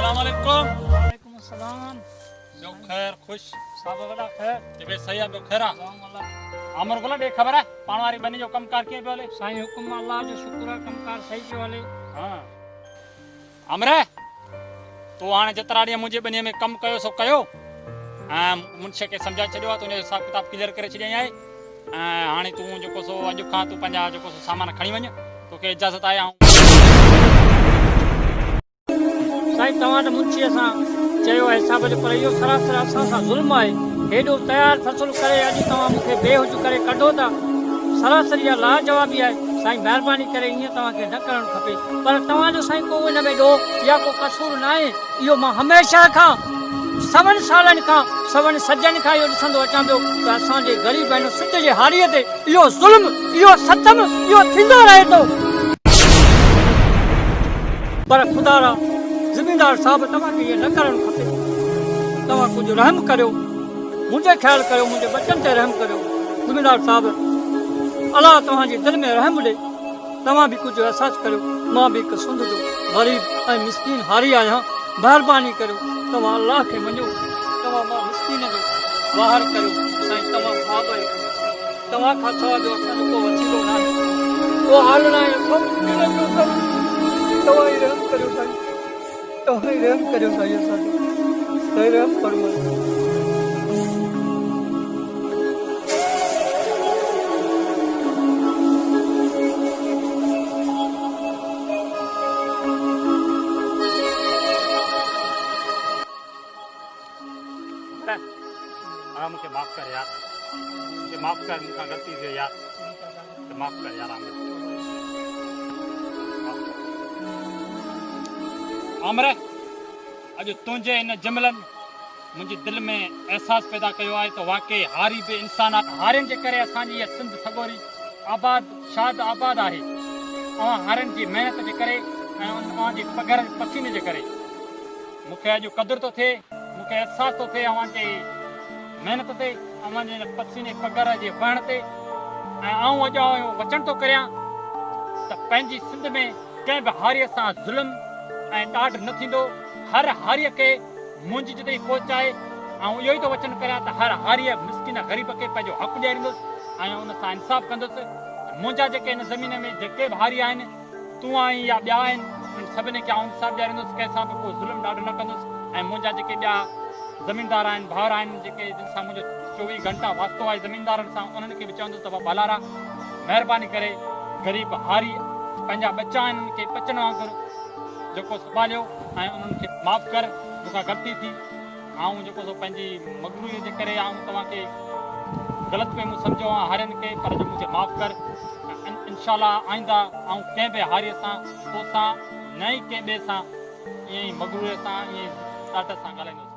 अस्सलाम वालेकुम। वालेकुम अस्सलाम। जो खैर खुश सब बड़ा खैर। ते सही है जो खैरा जाम अल्लाह। अमर गोला दे खबर है पाण वारी बनी जो कमकार के बोले साईं हुकुम अल्लाह जो शुक्र है कमकार सही पे वाले। हां अमरे तो हाणे जेतरा डी मुझे बनी में कम कयो सो कयो मुंशे के समझा छडियो तो हिसाब किताब क्लियर करे छडिया है हाणे तू जो सो अज खां तू पंजा जो सो सामान खणी वण तो के इजाजत आया साईं तवां तो मुंशी असां चयो आहे हिसाब जो पर इहो सरासर असां सां ज़ुल्म आहे। हेॾो तयारु फ़सुलु करे अॼु तव्हां मूंखे बेहुज करे कढो था सरासर इहा लाजवाबी आहे। साईं महिरबानी करे ईअं तव्हांखे न करणु खपे पर तव्हांजो साईं को हिन में ॾोह या को कसूर न आहे। इहो मां हमेशह खां सवनि सालनि खां सवनि सजनि खां इहो ॾिसंदो अचां पियो त असांजे ग़रीब आहिनि सिज जे हारीअ ते इहो ज़ुल्म इहो सतम इहो थींदो रहे थो। पर ख़ुदा रा ज़मींदार साहब तव्हांखे इहे न करणु खपे। तव्हां कुझु रहम करियो मुंहिंजे ख्यालु करियो मुंहिंजे बचनि ते रहम करियो। ज़मींदार साहब अलाह तव्हांजे दिलि में रहम ॾे। तव्हां बि कुझु अहसासु करियो मां बि हिकु सुंद जो ग़रीब ऐं मिसकीन हारी आहियां। महिरबानी करियो तव्हां अलाह खे मञो तव्हां मां मिसकीन जो ॿाहिरि करियो। साईं तव्हां साहब आहियो तव्हां खां सवाइ ॿियो असांजो को वसीलो न आहे को हाल न आहे। तव्हां ई रहम करियो साईं तव्हां ई रहम करियो साईं असांजो साईं रहम फरमायो। मुझे माफ कर यार मुझे माफ कर मुझे गलती से यार तो माफ कर यार आमरे अज तुझे इन जुमलन मुझे दिल में एहसास पैदा किया है तो वाकई हारी भी इंसान हारिन के करे असांजी सिंध सगोरी आबाद शाद आबाद है हारिन की मेहनत के करे उनकी पगर पसीने के करे मुझे अज कदर तो थे मुझे एहसास तो थे अवांजे मेहनत ते अवांजे पसीने पगर जे वण ते अॼु वचन तो करियां त पंहिंजी सिंध में कंहिं बि हारीअ सां ज़ुल्म ऐं ॾाढ न थींदो। हर हारीअ खे मुंहिंजी जिते पहुचाए इहो ई तो वचन करियां त हर हारीअ मिसकिन ग़रीब खे पंहिंजो हक़ ॾियारींदुसि ऐं उन सां इंसाफ़ कंदुसि। मुंहिंजा जेके हिन ज़मीन में जेके बि हारी आहिनि तूं आहीं या ॿिया आहिनि सभिनी खे इंसाफ़ ॾियारींदुसि कंहिंसां बि को ज़ुल्म ॾाढो न कंदुसि। ऐं मुंहिंजा जेके ॿिया ज़मीनदार आहिनि भाउर आहिनि जेके जिन सां मुंहिंजो 24 घंटा वास्तो आहे ज़मीनदारनि सां उन्हनि खे बि चवंदुसि त बालारा महिरबानी करे ग़रीब हारी पंहिंजा बच्चा आहिनि उन्हनि खे बचनि वांगुरु जेको संभालियो ऐं उन्हनि खे माफ़ु कर मूंखां ग़लती थी जेको सो पंहिंजी मगरूरीअ जे करे तव्हांखे ग़लति फ़हमू सम्झो हारियुनि खे पर मुंहिंजे माफ़ु कर। इंशाअल्लाह आईंदा कंहिं बि हारीअ सां तोसां न ई कंहिं ॿिए सां ईअं ई मगरूरीअ सां ईअं स्टार्ट सां ॻाल्हाईंदुसि।